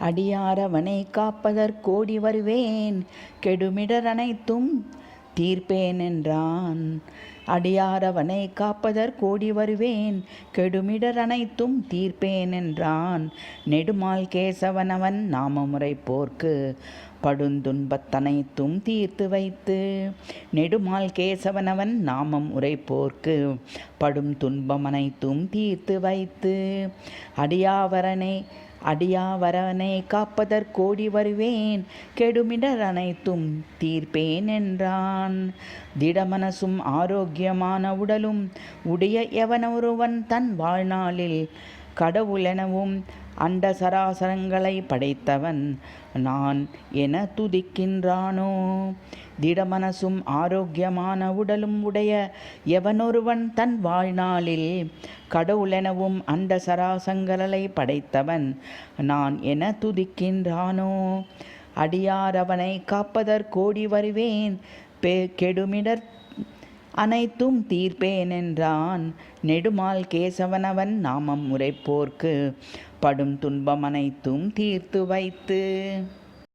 அடியாரவனை காப்பதற்கோடி வருவேன், கெடுமிடர் அனைத்தும் தீர்ப்பேன் என்றான். அடியாரவனை காப்பதற்கோடி வருவேன், கெடுமிடர் அனைத்தும் தீர்ப்பேன் என்றான். நெடுமால் கேசவனவன் நாமமுறை போர்க்கு படுந்துன்பத்தனைத்தும் தீர்த்து வைத்து. நெடுமால் கேசவனவன் நாமம் உரைப்போர்க்கு படும் துன்பமனைத்தும் தீர்த்து வைத்து. அடியாவரனை காப்பதற்கோடி வருவேன், கெடுமிடர் அனைத்தும் தீர்ப்பேன் என்றான். திடமனசும் ஆரோக்கியமான உடலும் உடைய எவனொருவன் தன் வாழ்நாளில் கடவுளெனவும் அண்ட சராசரங்களை படைத்தவன் நான் என துதிக்கின்றானோ. திடமனசும் ஆரோக்கியமான உடலும் உடைய எவனொருவன் தன் வாழ்நாளில் கடவுளெனவும் அண்ட சராசரங்களை படைத்தவன் நான் என துதிக்கின்றானோ. அடியாரவனை காப்பதற்கோடி வருவேன், கெடுமிடர் அனைத்தும் தீர்ப்பேன் என்றான். நெடுமால் கேசவனவன் நாமம் உரைப்போர்க்கு படும் துன்பம் அனைத்தும் தீர்த்து வைத்து.